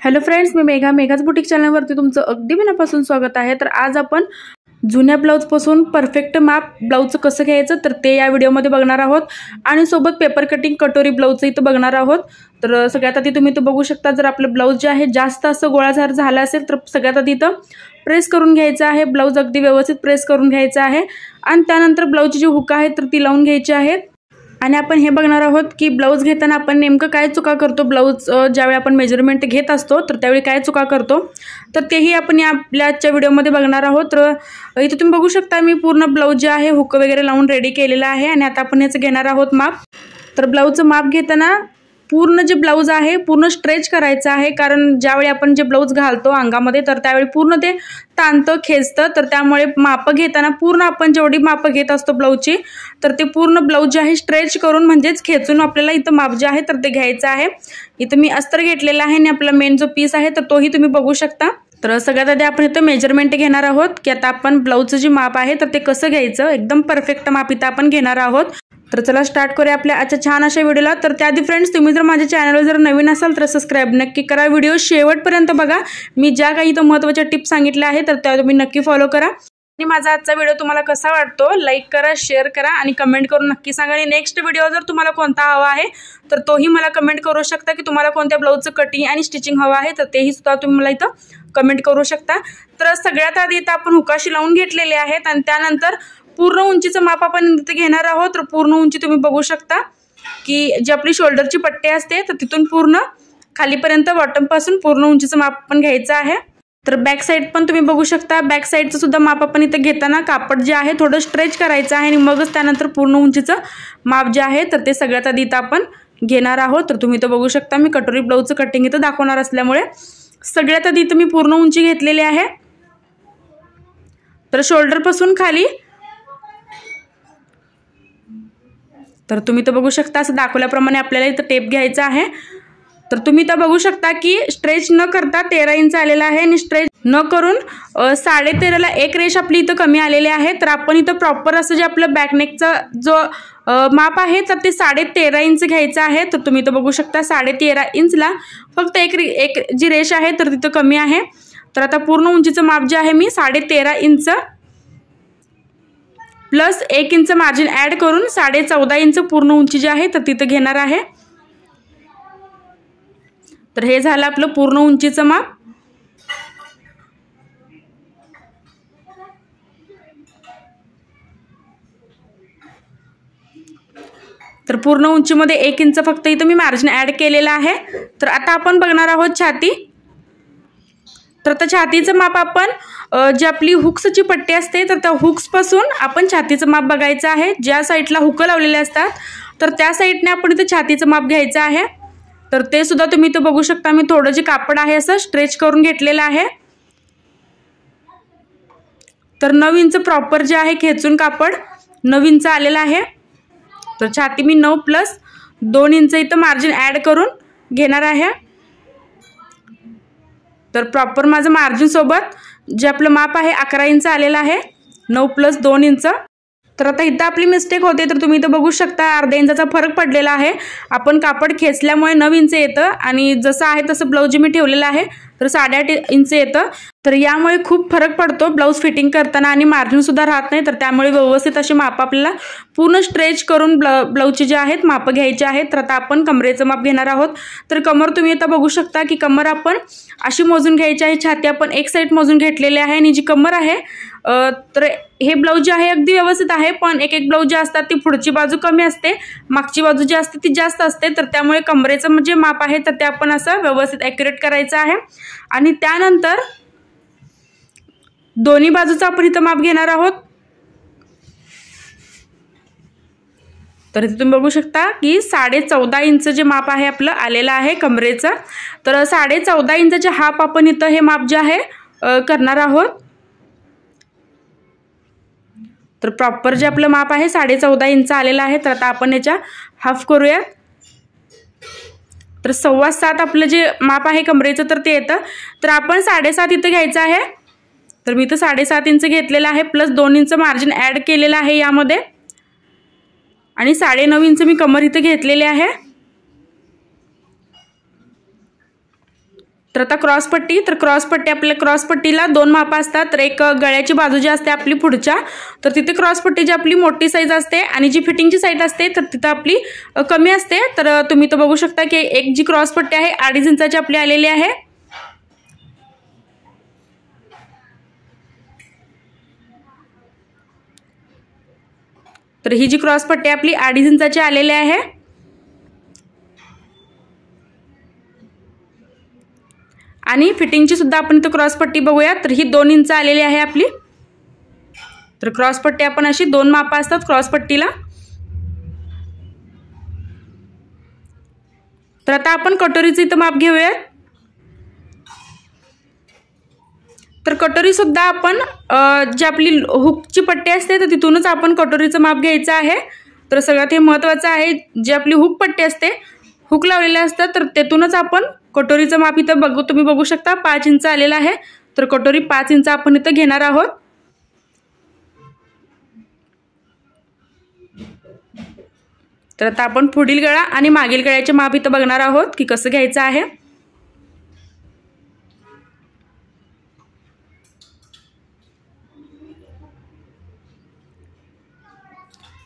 Hello friends, मी मेघाच boutique चॅनलवरती तुमचं अगदी मनापासून स्वागत आहे। तर आज आपण जुन्या ब्लाऊजपासून परफेक्ट माप ब्लाऊजचं कसं घ्यायचं तर ते या व्हिडिओमध्ये बघणार आहोत आणि सोबत पेपर कटिंग कटोरी ब्लाऊजचं इथं बघणार आहोत। तर सगळ्यात आधी तुम्ही इथं बघू शकता, जर आपलं ब्लाऊज जे आहे जास्त असं गोळाधार झाला असेल तर सगळ्यात आधी इथं प्रेस करून घ्यायचं आहे। ब्लाऊज अगदी व्यवस्थित प्रेस करून घ्यायचं आहे आणि त्यानंतर ब्लाऊजची जी हुक आहे तर ती लावून घ्यायची आहे। आणि आपण हे बघणार आहोत की ब्लाऊज घेताना आपण नेमकं काय चुका करतो, ब्लाऊज ज्यावेळी आपण मेजरमेंट घेत असतो तर त्यावेळी काय चुका करतो तर तेही आपण आपल्या आजच्या व्हिडिओमध्ये बघणार आहोत। तर इथे तुम्ही बघू शकता, मी पूर्ण ब्लाऊज जे आहे हुक वगैरे लावून रेडी केलेला आहे आणि आता आपण याचं घेणार आहोत माप। तर ब्लाऊजचं माप घेताना पूर्ण जे ब्लाऊज आहे पूर्ण स्ट्रेच करायचं आहे, कारण ज्यावेळी आपण जे ब्लाऊज घालतो अंगामध्ये तर त्यावेळी पूर्ण ते ताणतं खेचतं। तर त्यामुळे माप घेताना पूर्ण आपण जेवढी माप घेत असतो ब्लाऊजची तर ते पूर्ण ब्लाऊज जे आहे स्ट्रेच करून म्हणजेच खेचून आपल्याला इथं माप जे आहे तर ते घ्यायचं आहे। इथं मी अस्तर घेतलेला आहे आणि आपला मेन जो पीस आहे तर तोही तुम्ही बघू शकता। तर सगळ्यात आधी आपण इथं मेजरमेंट घेणार आहोत की आता आपण ब्लाऊजचं जे माप आहे तर ते कसं घ्यायचं, एकदम परफेक्ट माप इथं आपण घेणार आहोत। तर चला स्टार्ट करूया आपल्या आजच्या छान अशा व्हिडिओला। तर त्याआधी फ्रेंड्स, तुम्ही जर माझ्या चॅनलवर जर नवीन असाल तर सबस्क्राईब नक्की करा, व्हिडिओ शेवटपर्यंत बघा। मी ज्या काही इथं महत्त्वाच्या टिप्स सांगितल्या आहेत तर त्या तुम्ही नक्की फॉलो करा आणि माझा आजचा व्हिडिओ तुम्हाला कसा वाटतो लाईक करा, शेअर करा आणि कमेंट करून नक्की सांगा। आणि नेक्स्ट व्हिडिओ जर तुम्हाला कोणता हवा आहे तर तोही मला कमेंट करू शकता की तुम्हाला कोणत्या ब्लाऊजचं कटिंग आणि स्टिचिंग हवं आहे तर तेही सुद्धा तुम्ही मला इथं कमेंट करू शकता। तर सगळ्यात आधी इथं आपण हुकाशी लावून घेतलेले आहेत आणि त्यानंतर पूर्ण उंचीचं माप आपण इथे घेणार आहोत। तर पूर्ण उंची तुम्ही बघू शकता की जी आपली शोल्डरची पट्टी असते तर तिथून पूर्ण खालीपर्यंत बॉटमपासून पूर्ण उंचीचं माप आपण घ्यायचं आहे। तर बॅक साईड पण तुम्ही बघू शकता, बॅक साईडचं सुद्धा माप आपण इथे घेताना कापड जे आहे थोडं स्ट्रेच करायचं आहे आणि मगच त्यानंतर पूर्ण उंचीचं माप जे आहे तर ते सगळ्यात आधी इथं आपण घेणार आहोत। तर तुम्ही इथं बघू शकता, मी कटोरी ब्लाऊजचं कटिंग इथं दाखवणार असल्यामुळे सगळ्यात आधी इथं मी पूर्ण उंची घेतलेली आहे। तर शोल्डरपासून खाली तर तुम्ही तर बघू शकता, असं दाखवल्याप्रमाणे आपल्याला इथं टेप घ्यायचा आहे। तर तुम्ही तर बघू शकता की स्ट्रेच न करता 13 इंच आलेला आहे आणि स्ट्रेच न करून 13.5ला एक रेष आपली इथं कमी आलेली आहे। तर आपण इथं प्रॉपर असं जे आपलं बॅकनेकचा जो माप आहे तर ते 13.5 इंच घ्यायचं आहे। तर तुम्ही तर बघू शकता 13.5 इंचला फक्त एक जी रेष आहे तर तिथं कमी आहे। तर आता पूर्ण उंचीचं माप जे आहे मी 13.5 inch plus 1 inch margin add करून 14.5 इंच पूर्ण उंची जी आहे तर तिथं घेणार आहे। तर हे झालं आपलं पूर्ण उंचीचं माप। तर पूर्ण उंचीमध्ये 1 इंच फक्त इथं मी मार्जिन ॲड केलेलं आहे। तर आता आपण बघणार आहोत छाती। तर आता छातीचं माप आपण जी आपली हुक्सची पट्टी असते तर त्या हुक्सपासून आपण छातीचं माप बघायचं आहे। ज्या साईडला हुक लावलेले असतात तर त्या साईडने आपण इथं छातीचं माप घ्यायचं आहे। तर ते सुद्धा तुम्ही इथं बघू शकता, मी थोडं जे कापड आहे असं स्ट्रेच करून घेतलेलं आहे। तर 9 इंच प्रॉपर जे आहे खेचून कापड 9 इंच आलेलं आहे। तर छाती मी 9 प्लस 2 इंच इथं मार्जिन ॲड करून घेणार आहे। तर प्रॉपर माझं मार्जिन सोबत जे आपलं माप आहे 11 इंच आलेलं आहे, 9 प्लस 2 इंच। तर आता इथं आपली मिस्टेक होते, तर तुम्ही इथं बघू शकता अर्ध्या इंचाचा फरक पडलेला आहे। आपण कापड खेचल्यामुळे 9 इंच येतं आणि जसं आहे तसं ब्लाऊज मी ठेवलेलं आहे तर 8.5 इंच येतं। तर यामुळे खूप फरक पडतो ब्लाऊज फिटिंग करताना आणि मार्जिन सुद्धा राहत नाही। तर त्यामुळे व्यवस्थित अशी माप आपल्याला पूर्ण स्ट्रेच करून ब्लाऊजचे जे आहेत माप घ्यायचे आहेत। तर आता आपण कमरेचं माप घेणार आहोत। तर कमर तुम्ही आता बघू शकता की कमर आपण अशी मोजून घ्यायची आहे। छाती आपण एक साईड मोजून घेतलेली आहे आणि जी कमर आहे तर हे ब्लाऊज जे आहे अगदी व्यवस्थित आहे, पण एक ब्लाऊज जे असतात ती पुढची बाजू कमी असते, मागची बाजू जी असते ती जास्त असते। तर त्यामुळे कमरेचं जे माप आहे तर ते आपण असं व्यवस्थित ॲक्युरेट करायचं आहे आणि त्यानंतर दोन्ही बाजूचं आपण इथं माप घेणार आहोत। तर इथे तुम्ही बघू शकता की 14.5 इंच जे माप आहे आपलं आलेलं आहे कमरेचं। तर 14.5 इंचाचे हाफ आपण इथं हे माप जे आहे करणार आहोत। तर प्रॉपर जे आपलं माप आहे 14.5 इंच आलेलं आहे। तर आता आपण याच्या हाफ करूया। तर 7.25 आपलं जे माप आहे कमरेचं तर ते येतं। तर आपण 7.5 इथं घ्यायचं आहे। तर मी इथं 7.5 इंच घेतलेलं आहे प्लस 2 इंच मार्जिन ॲड केलेलं आहे यामध्ये आणि 9.5 इंच मी कमर इथं घेतलेले आहे। तर आता क्रॉसपट्टी, तर क्रॉसपट्टी आपल्या क्रॉसपट्टीला 2 मापं असतात. तर एक गळ्याची बाजू जी असते आपली पुढच्या, तर तिथे क्रॉसपट्टीची आपली मोठी साईज असते आणि जी फिटिंगची साईज असते तर तिथं आपली कमी असते. तर तुम्ही तर बघू शकता की एक जी क्रॉसपट्टी आहे 2.5 इंचाची आपली आलेली आहे. तर ही जी क्रॉसपट्टी आपली 2.5 इंचाची आलेली आहे. आणि फिटिंगची सुद्धा आपण इथं क्रॉसपट्टी बघूया. तर ही 2 इंच आलेली आहे आपली. तर क्रॉसपट्टी आपण अशी 2 मापं असतात क्रॉसपट्टीला. तर आता आपण कटोरीचं इथं माप घेऊया. तर कटोरी सुद्धा आपण जी आपली हुकची पट्टी असते तर तिथूनच आपण कटोरीचं माप घ्यायचं आहे. तर सगळ्यात हे महत्त्वाचं आहे, जी आपली हुक पट्टी असते, हुक लावलेले असतात तर तेथूनच आपण कटोरीचं माप इथं तुम्ही बघू शकता 5 इंच आलेलं आहे. तर कटोरी 5 इंच आपण इथं घेणार आहोत. तर आता आपण पुढील गळा आणि मागील गळ्याचे माप इथं बघणार आहोत की कसं घ्यायचं आहे.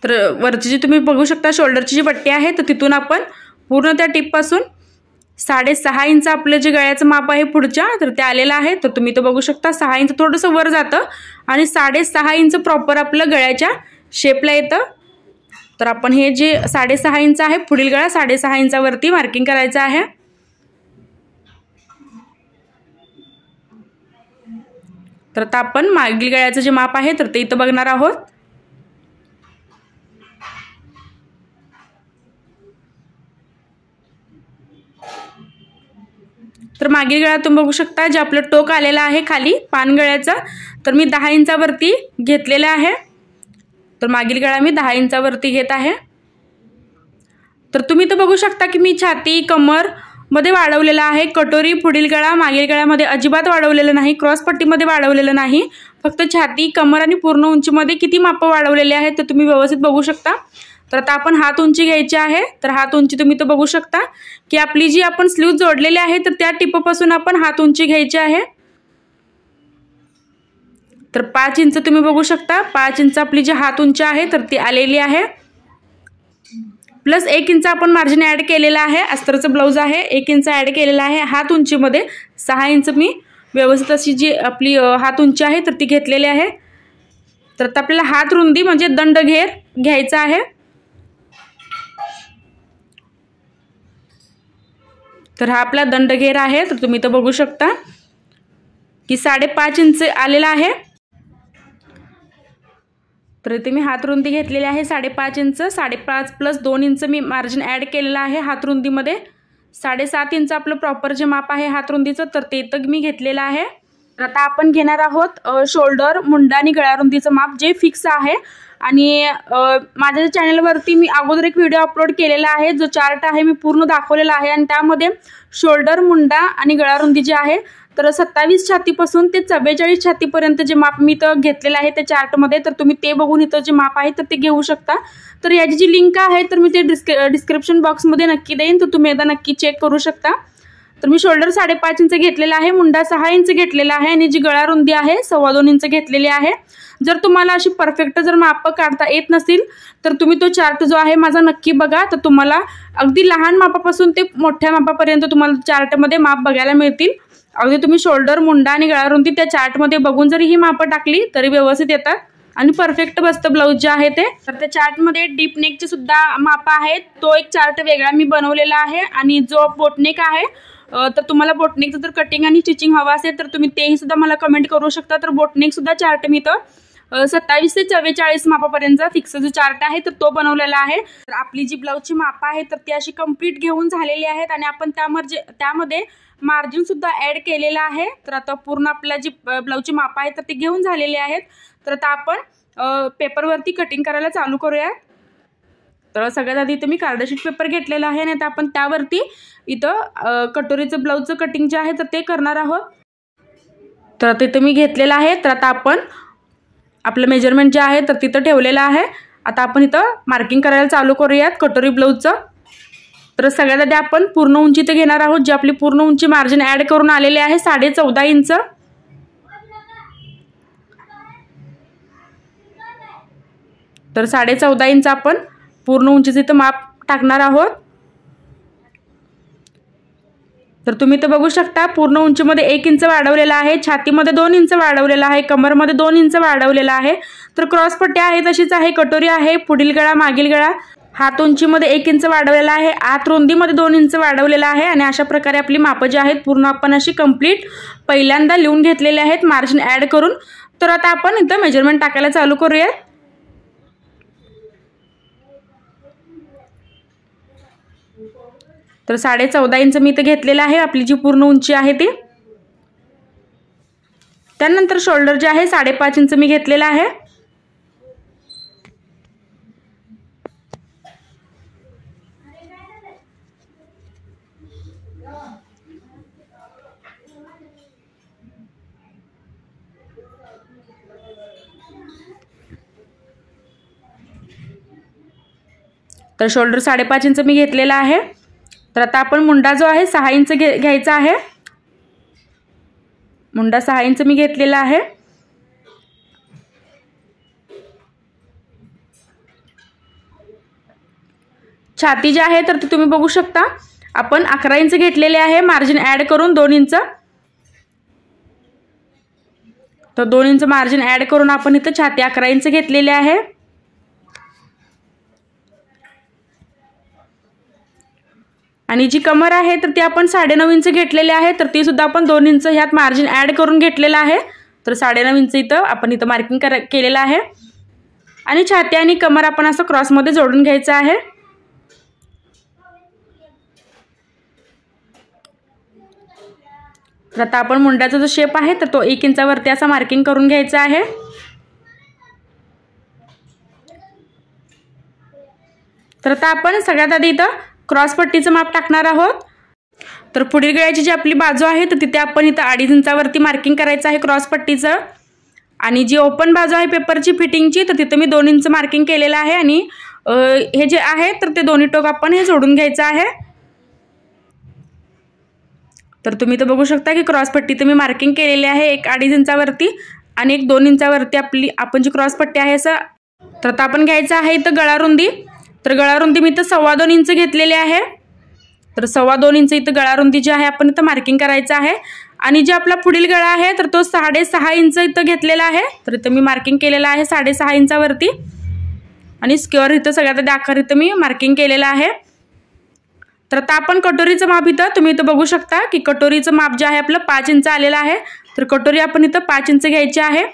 तर वरची जी तुम्ही बघू शकता शोल्डरची जी पट्टी आहे तर तिथून आपण पूर्ण त्या टिपपासून 6.5 इंच आपलं जे गळ्याचं माप आहे पुढच्या तर ते आलेलं आहे. तर तुम्ही तर बघू शकता 6 इंच थोडंसं वर जातं आणि 6.5 इंच प्रॉपर आपलं गळ्याच्या शेपला येतं. तर आपण हे जे 6.5 इंच आहे पुढील गळा 6.5 इंचावरती मार्किंग करायचं आहे. तर आता आपण मागील गळ्याचं जे माप आहे तर ते इथं बघणार आहोत. तर मागील गळा तुम्ही बघू शकता जे आपलं टोक आलेलं आहे खाली पान गळ्याचा तर मी 10 इंचावरती घेतलेलं आहे. तर मागील गळा मी 10 इंचावरती घेत आहे. तर तुम्ही तर बघू शकता की मी छाती कमर मध्ये वाढवलेला आहे. कटोरी पुढील गळा मागील गळ्यामध्ये अजिबात वाढवलेलं नाही, क्रॉसपट्टीमध्ये वाढवलेलं नाही, फक्त छाती कमर आणि पूर्ण उंचीमध्ये किती मापं वाढवलेले आहेत ते तुम्ही व्यवस्थित बघू शकता. तर आता आपण हात उंची घ्यायची आहे. तर हात उंची तुम्ही तर बघू शकता की आपली जी आपण स्लीव जोडलेली आहे तर त्या टिपपासून आपण हात उंची घ्यायची आहे. तर 5 इंच तुम्ही बघू शकता 5 इंच आपली जी हात उंची आहे तर ती आलेली आहे. प्लस 1 इंच आपण मार्जिन ॲड केलेला आहे. अस्तरचं ब्लाऊज आहे 1 इंच ॲड केलेला आहे. हात उंचीमध्ये 6 इंच मी व्यवस्थित अशी जी आपली हात उंची आहे तर ती घेतलेली आहे. तर आता आपल्याला हात रुंदी म्हणजे दंड घेर घ्यायचा आहे. तर हा आपला दंड घेर आहे. तर तुम्ही तर बघू शकता की 5.5 इंच आलेला आहे. तर इथे मी हात रुंदी घेतलेली आहे 5.5 इंच. 5.5 प्लस 2 इंच मी मार्जिन ॲड केलेलं आहे हात रुंदीमध्ये. 7.5 इंच आपलं प्रॉपर जे माप आहे हात रुंदीचं तर ते तर मी घेतलेलं आहे. तर आता आपण घेणार आहोत शोल्डर मुंडा आणि गळा रुंदीचं माप जे फिक्स आहे. आणि माझ्या चॅनलवरती मी अगोदर एक व्हिडिओ अपलोड केलेला आहे जो चार्ट आहे मी पूर्ण दाखवलेला आहे आणि त्यामध्ये शोल्डर मुंडा आणि गळा रुंदी जी आहे तर 27 छातीपासून ते 44 छातीपर्यंत जे माप मी इथं घेतलेलं आहे त्या चार्टमध्ये. तर तुम्ही ते बघून इथं जे माप आहे तर ते घेऊ शकता. तर याची जी लिंक आहे तर मी ते डिस्क्रिप्शन बॉक्समध्ये नक्की देईन, तर तुम्ही एकदा नक्की चेक करू शकता. तर मी शोल्डर 5.5 इंच घेतलेला आहे, मुंडा 6 इंच घेतलेला आहे आणि जी गळा रुंदी आहे 2.25 इंच घेतलेली आहे. जर तुम्हाला अशी परफेक्ट जर माप काढता येत नसेल तर तुम्ही तो चार्ट जो आहे माझा नक्की बघा. तर तुम्हाला अगदी लहान मापापासून ते मोठ्या मापापर्यंत तुम्हाला चार्टमध्ये माप बघायला मिळतील. अगदी तुम्ही शोल्डर मुंडा आणि गळा रुंदी त्या चार्टमध्ये बघून जरी ही मापं टाकली तरी व्यवस्थित येतात आणि परफेक्ट बसतं ब्लाऊज जे आहे ते. तर त्या चार्टमध्ये डीप नेकचे सुद्धा माप आहेत, तो एक चार्ट वेगळा मी बनवलेला आहे. आणि जो बोटनेक आहे तर तुम्हाला बोटनेकचं जर कटिंग आणि स्टिचिंग हवं असेल तर तुम्ही तेही सुद्धा मला कमेंट करू शकता. तर बोटनेक सुद्धा चार्ट मी तर 27 ते 44 मापापर्यंत फिक्स जो चार्ट आहे तर तो बनवलेला आहे. तर आपली जी ब्लाऊजची मापं आहे तर ती अशी कंप्लीट घेऊन झालेली आहेत आणि आपण त्यामध्ये मार्जिन सुद्धा ॲड केलेलं आहे. तर आता पूर्ण आपल्या जी ब्लाऊजची मापं आहे तर ती घेऊन झालेली आहेत. तर आता आपण पेपरवरती कटिंग करायला चालू करूयात. तर सगळ्यात आधी इथं मी कार्डशीट पेपर घेतलेला आहे आणि आता आपण त्यावरती इथं कटोरीचं ब्लाऊजचं कटिंग जे आहे तर ते करणार आहोत. तर आता इथं मी घेतलेलं आहे. तर आता आपण आपलं मेजरमेंट जे आहे तर तिथं ठेवलेलं आहे. आता आपण इथं मार्किंग करायला चालू करूयात कटोरी ब्लाऊजचं. तर सगळ्यात आधी आपण पूर्ण उंची इथे घेणार आहोत, जी आपली पूर्ण उंची मार्जिन ॲड करून आलेले आहे 14.5 इंच. तर 14.5 इंच आपण पूर्ण उंचीचं इथं माप टाकणार आहोत. तर तुम्ही इथं बघू शकता पूर्ण उंचीमध्ये 1 इंच वाढवलेला आहे, छातीमध्ये 2 इंच वाढवलेला आहे, कमरमध्ये 2 इंच वाढवलेला आहे. तर क्रॉस पट्टी आहे तशीच आहे, कटोरी आहे, पुढील गळा मागील गळा, हात उंचीमध्ये 1 इंच वाढवलेला आहे, आत रुंदीमध्ये 2 इंच वाढवलेला आहे. आणि अशा प्रकारे आपली मापं जी आहेत पूर्ण आपण अशी कंप्लीट पहिल्यांदा लिहून घेतलेले आहेत मार्जिन ॲड करून. तर आता आपण इथं मेजरमेंट टाकायला चालू करूया. तर 14.5 इंच मी इथे घेतलेला आहे आपली जी पूर्ण उंची आहे ती. त्यानंतर शोल्डर जे आहे 5.5 इंच मी घेतलेला आहे. तर शोल्डर 5.5 इंच मी घेतलेला आहे. तर आता आपण मुंडा जो आहे 6 इंच घ्यायचा आहे. मुंडा 6 इंच मी घेतलेला आहे. छाती जी आहे तर तुम्ही बघू शकता आपण 11 इंच घेतलेले आहे मार्जिन ॲड करून 2 इंच. तर 2 इंच मार्जिन ॲड करून आपण इथं छाती 11 इंच घेतलेली आहे. आणि जी कमर आहे तर ती आपण 9.5 इंच घेतलेली आहे. तर ती सुद्धा आपण 2 इंच ह्यात मार्जिन ॲड करून घेतलेला आहे. तर 9.5 इंच इथं आपण इथं मार्किंग केलेलं आहे. आणि छाती आणि कमर आपण असं क्रॉसमध्ये जोडून घ्यायचं आहे. तर आता आपण मुंड्याचा जो शेप आहे तर तो 1 इंचावरती असा मार्किंग करून घ्यायचा आहे. तर आता आपण सगळ्यात आधी इथं क्रॉस पट्टीचं माप टाकणार आहोत. तर पुढील गळ्याची जी आपली बाजू आहे तर तिथे आपण इथं 2.5 इंचावरती मार्किंग करायचं आहे क्रॉस पट्टीचं. आणि जी ओपन बाजू आहे पेपरची फिटिंगची तर तिथं मी 2 इंच मार्किंग केलेलं आहे. आणि हे जे आहे तर ते दोन्ही टोक आपण हे जोडून घ्यायचं आहे. तर तुम्ही इथं बघू शकता की क्रॉस पट्टी तर मी मार्किंग केलेली आहे एक 2.5 इंचावरती आणि एक 2 इंचावरती आपण जी क्रॉस पट्टी आहे असं. तर आता आपण घ्यायचं आहे इथं गळा रुंदी. तर गळा रुंदी मी इथं 2.25 इंच घेतलेली आहे. तर 2.25 इंच इथं गळा रुंदी जी आहे आपण इथं मार्किंग करायचं आहे. आणि जे आपला पुढील गळा आहे तर तो 6.5 इंच इथं घेतलेला आहे. तर इथं मी मार्किंग केलेलं आहे 6.5 इंचावरती. आणि स्क्वेअर इथं सगळ्यात आधी आकार इथं मी मार्किंग केलेलं आहे. तर आता आपण कटोरीचं माप इथं तुम्ही इथं बघू शकता की कटोरीचं माप जे आहे आपलं 5 इंच आलेलं आहे. तर कटोरी आपण इथं 5 इंच घ्यायची आहे.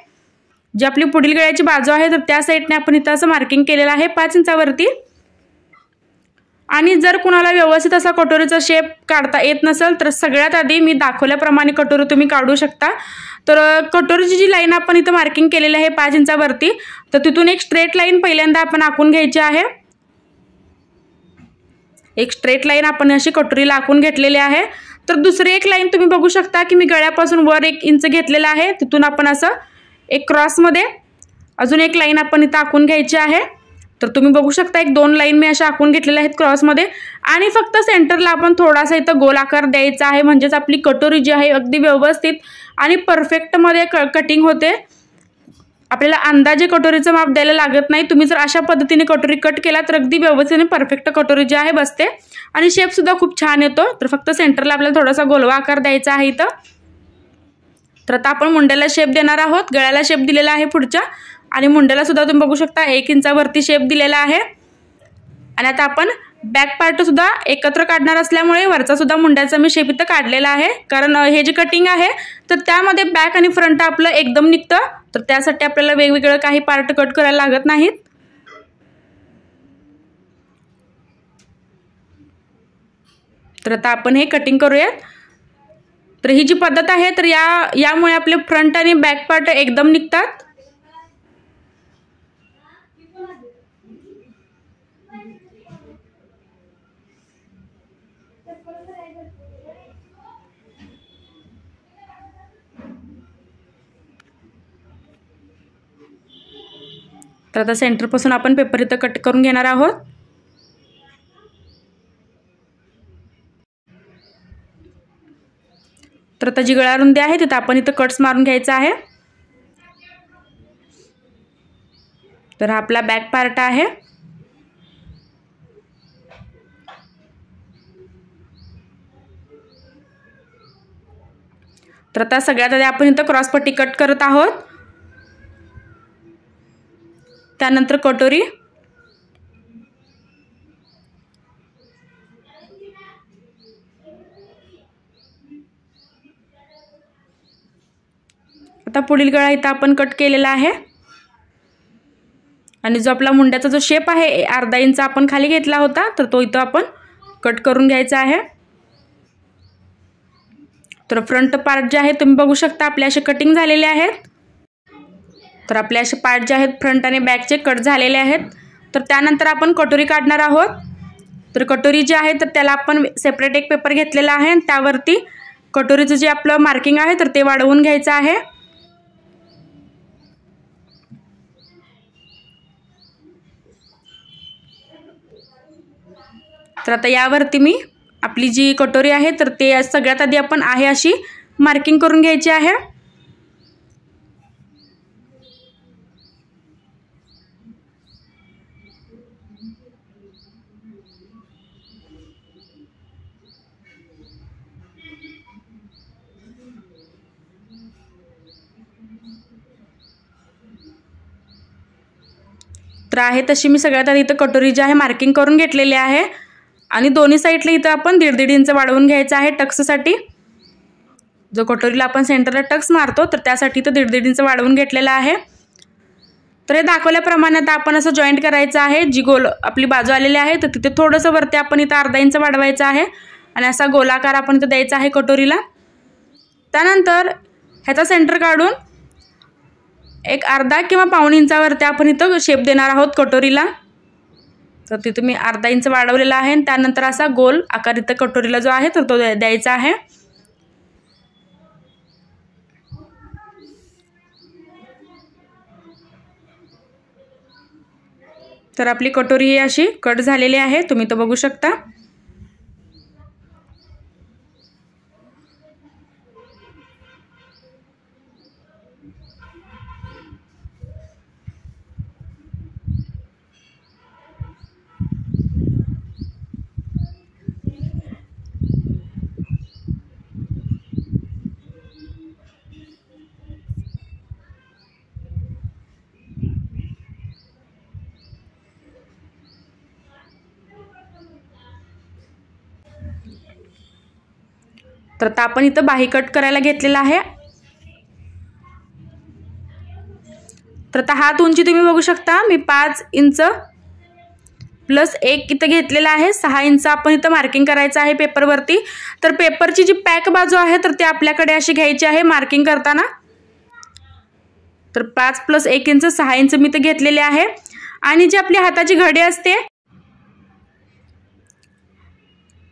जी आपली पुढील गळ्याची बाजू आहे तर त्या साईडने आपण इथं असं मार्किंग केलेलं आहे 5 इंचावरती. आणि जर कुणाला व्यवस्थित असा कटोरीचा शेप काढता येत नसेल तर सगळ्यात आधी मी दाखवल्याप्रमाणे कटोरी तुम्ही काढू शकता. तर कटोरीची जी लाईन आपण इथं मार्किंग केलेली आहे 5 इंचावरती तर तिथून एक स्ट्रेट लाईन पहिल्यांदा आपण आखून घ्यायची आहे. एक स्ट्रेट लाईन आपण अशी कटोरीला आखून घेतलेली आहे. तर दुसरी एक लाईन तुम्ही बघू शकता की मी गळ्यापासून वर 1 इंच घेतलेला आहे. तिथून आपण असं एक क्रॉसमध्ये अजून एक लाईन आपण इथं आखून घ्यायची आहे. तर तुम्ही बघू शकता एक 2 लाईन मी अशा आखून घेतलेल्या आहेत क्रॉसमध्ये. आणि फक्त सेंटरला आपण थोडासा इथं गोल आकार द्यायचा आहे. म्हणजेच आपली कटोरी जी आहे अगदी व्यवस्थित आणि परफेक्टमध्ये कटिंग होते. आपल्याला अंदाजे कटोरीचं माप द्यायला लागत नाही. तुम्ही जर अशा पद्धतीने कटोरी कट केला तर अगदी व्यवस्थित परफेक्ट कटोरी जी आहे बसते. आणि शेपसुद्धा खूप छान येतो. तर फक्त सेंटरला आपल्याला थोडासा गोलवा आकार द्यायचा आहे इथं. तर आता आपण मुंड्याला शेप देणार आहोत. गळ्याला शेप दिलेला आहे पुढच्या. आणि मुंड्याला सुद्धा तुम्ही बघू शकता 1 इंचावरती शेप दिलेला आहे. आणि आता आपण बॅक पार्ट सुद्धा एकत्र काढणार असल्यामुळे वरचा सुद्धा मुंड्याचा मी शेप इथं काढलेला आहे. कारण हे जे कटिंग आहे तर त्यामध्ये बॅक आणि फ्रंट आपलं एकदम निघतं. तर त्यासाठी आपल्याला वेगवेगळं काही पार्ट कट करायला लागत नाहीत. तर आता आपण हे कटिंग करूयात. तर ही जी पद्धत आहे तर यामुळे आपले फ्रंट आणि बॅक पार्ट एकदम निघतात. तर आता सेंटरपासून आपण पेपर इथं कट करून घेणार आहोत. तर आता जी गळारुंदी आहे तिथं आपण इथं कट्स मारून घ्यायचा आहे। तर हा आपला बॅक पार्ट आहे। तर आता सगळ्यात आधी आपण इथं क्रॉस पट्टी कट करत आहोत, त्यानंतर कटोरी, आता पुढील गळा इथं आपण कट केलेला आहे आणि जो आपला मुंड्याचा जो शेप आहे अर्धा इंच आपण खाली घेतला होता, तर तो इथं आपण कट करून घ्यायचा आहे। तर फ्रंट पार्ट जे आहे तुम्ही बघू शकता आपले असे कटिंग झालेले आहेत। तर आपले असे पार्ट जे आहेत फ्रंट आणि बॅकचे कट झालेले आहेत। तर त्यानंतर आपण कटोरी काढणार आहोत। तर कटोरी जी आहे तर त्याला आपण सेपरेट एक पेपर घेतलेला आहे आणि त्यावरती कटोरीचं जे आपलं मार्किंग आहे तर ते वाढवून घ्यायचं आहे। तर आता यावरती मी आपली जी कटोरी आहे तर ते सगळ्यात आधी आपण आहे अशी मार्किंग करून घ्यायची आहे। तर आहे तशी मी सगळ्यात आधी इथं कटोरी जी आहे मार्किंग करून घेतलेली आहे आणि दोन्ही साईडला इथं आपण 1.5 इंच वाढवून घ्यायचं आहे टक्ससाठी। जो कटोरीला आपण सेंटरला टक्स मारतो तर त्यासाठी इथं 1.5 इंच वाढवून घेतलेला आहे। तर हे दाखवल्याप्रमाणे आता आपण असं जॉईंट करायचं आहे। जी गोल आपली बाजू आलेली आहे तर तिथे थोडंसं वरती आपण इथं अर्धा इंच वाढवायचं आहे आणि असा गोलाकार आपण इथं द्यायचा आहे कटोरीला। त्यानंतर ह्याचा सेंटर काढून एक अर्धा किंवा पाऊण इंचावरती आपण इथं शेप देणार आहोत कटोरीला। तर तिथे मी अर्धा इंच वाढवलेला आहे आणि त्यानंतर असा गोल आकार इथं कटोरीला जो आहे तर तो द्यायचा आहे। तर आपली कटोरी ही अशी कट झालेली आहे, तुम्ही तो बघू शकता। तर आता आपण इथं बाही कट करायला घेतलेला आहे। तर आता हात उंची तुम्ही बघू शकता, मी 5 इंच प्लस 1 इथं घेतलेला आहे। 6 इंच आपण इथं मार्किंग करायचं आहे पेपरवरती। तर पेपरची जी पॅक बाजू आहे तर ती आपल्याकडे अशी घ्यायची आहे मार्किंग करताना। तर 5 + 1 इंच 6 इंच मी इथं घेतलेले आहे आणि जी आपली हाताची घडी असते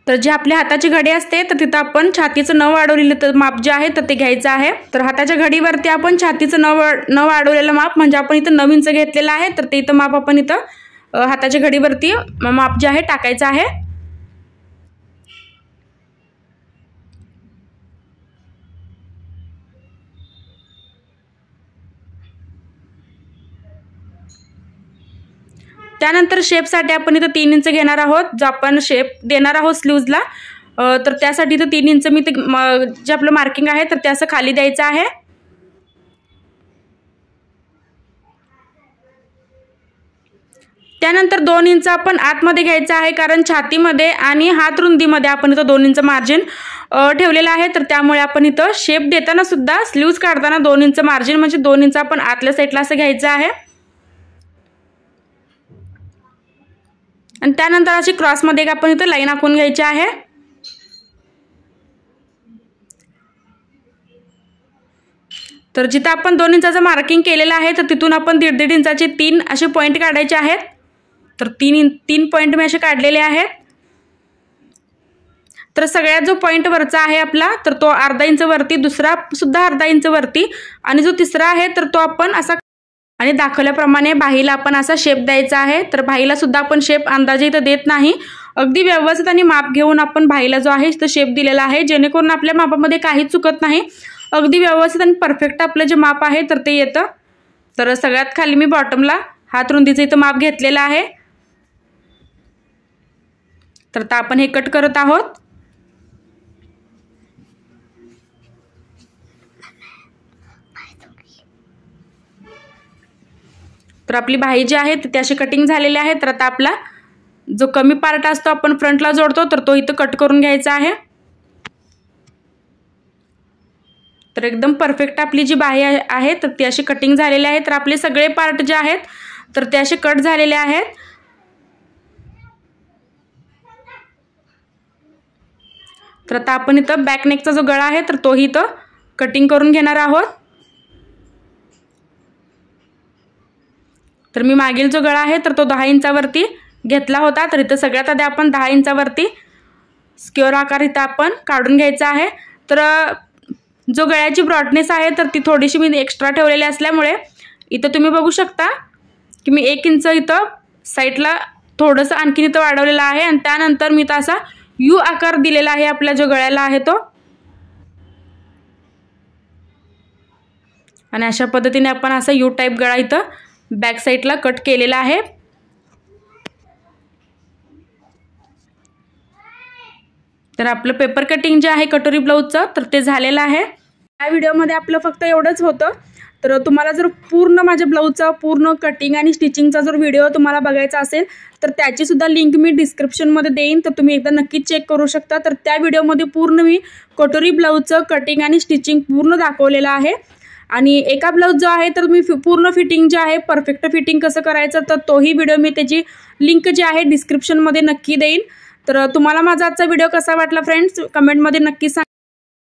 तर जी आपल्या हाताची घडी असते तर तिथं आपण छातीचं न वाढवलेलं माप जे आहे तर ते घ्यायचं आहे। तर हाताच्या घडीवरती आपण छातीचं न वाढवलेलं माप म्हणजे आपण इथं 9 इंच घेतलेलं आहे तर ते इथं माप आपण इथं हाताच्या घडीवरती माप जे आहे टाकायचं आहे। त्यानंतर शेपसाठी आपण इथं 3 इंच घेणार आहोत, जो आपण शेप देणार आहोत स्लीव्जला। तर त्यासाठी इथं 3 इंच मी जे आपलं मार्किंग आहे तर ते असं खाली द्यायचं आहे। त्यानंतर 2 इंच आपण आतमध्ये घ्यायचं आहे, कारण छातीमध्ये आणि हात रुंदीमध्ये आपण इथं 2 इंच मार्जिन ठेवलेलं आहे। तर त्यामुळे आपण इथं शेप देताना सुद्धा स्लीव्ज काढताना 2 इंच मार्जिन म्हणजे 2 इंच आपण आतल्या साईडला असं घ्यायचं आहे। आणि त्यानंतर अशी क्रॉसमध्ये आपण इथं लाईन आखून घ्यायची आहे। तर जिथं आपण 2 इंचाचं मार्किंग केलेलं आहे तर तिथून आपण 1.5 इंचाचे 3 असे पॉईंट काढायचे आहेत। तर 3 पॉईंट मी असे काढलेले आहेत। तर सगळ्यात जो पॉईंट वरचा आहे आपला तर तो अर्धा इंच वरती, दुसरा सुद्धा अर्धा इंच वरती आणि जो तिसरा आहे तर तो आपण असा आणि दाखवल्याप्रमाणे बाहीला आपण असा शेप द्यायचा आहे। तर बाहीला सुद्धा आपण शेप अंदाजे इथं देत नाही, अगदी व्यवस्थित आणि माप घेऊन आपण बाहीला जो आहे तो शेप दिलेला आहे, जेणेकरून आपल्या मापामध्ये काहीच चुकत नाही, अगदी व्यवस्थित आणि परफेक्ट आपलं जे माप आहे तर ते येतं। तर सगळ्यात खाली मी बॉटमला हात रुंदीचं इथं माप घेतलेलं आहे। तर आता आपण हे कट करत आहोत। तर आपली बाही जी आहे ती अशी कटिंग झालेली आहे। तर आता आपला जो कमी पार्ट असतो आपण फ्रंटला जोडतो तर तो इथं कट करून घ्यायचा आहे। तर एकदम परफेक्ट आपली जी बाही आहे तर ती अशी कटिंग झालेली आहे। तर आपले सगळे पार्ट जे आहेत तर ते असे कट झालेले आहेत। तर आता आपण इथं बॅक नेकचा जो गळा आहे तर तोही इथं कटिंग करून घेणार आहोत। तर मी मागील जो गळा आहे तर तो 10 इंचावरती घेतला होता। तर इथं सगळ्यात आधी आपण 10 इंचावरती स्क्वेअर आकार इथं आपण काढून घ्यायचा आहे। तर जो गळ्याची ब्रॉडनेस आहे तर ती थोडीशी मी एक्स्ट्रा ठेवलेली असल्यामुळे इथं तुम्ही बघू शकता की मी 1 इंच इथं साईडला थोडंसं आणखीन इथं वाढवलेलं आहे आणि त्यानंतर मी इथं असा यू आकार दिलेला आहे आपल्या जो गळ्याला आहे तो। आणि अशा पद्धतीने आपण असा यू टाइप गळा इथं बॅक साईडला कट केलेला आहे। तर आपलं पेपर कटिंग जे आहे कटोरी ब्लाउजचं तर ते झालेलं आहे। या व्हिडिओमध्ये आपलं फक्त एवढंच होतं। तर तुम्हाला जर पूर्ण माझ्या ब्लाउजचा पूर्ण कटिंग आणि स्टिचिंगचा जर व्हिडिओ तुम्हाला बघायचा असेल तर त्याची सुद्धा लिंक मी डिस्क्रिप्शनमध्ये देईन, तर तुम्ही एकदा नक्की चेक करू शकता। तर त्या व्हिडिओमध्ये पूर्ण मी कटोरी ब्लाउजचं कटिंग आणि स्टिचिंग पूर्ण दाखवलेलं आहे। आणि एका ब्लाउज जो आहे तर मी पूर्ण फिटिंग जे आहे परफेक्ट फिटिंग कसं करायचं तर तोही व्हिडिओ मी त्याची लिंक जी आहे डिस्क्रिप्शनमध्ये नक्की देईन। तर तुम्हाला माझा आजचा व्हिडिओ कसा वाटला फ्रेंड्स कमेंटमध्ये नक्की सांगा।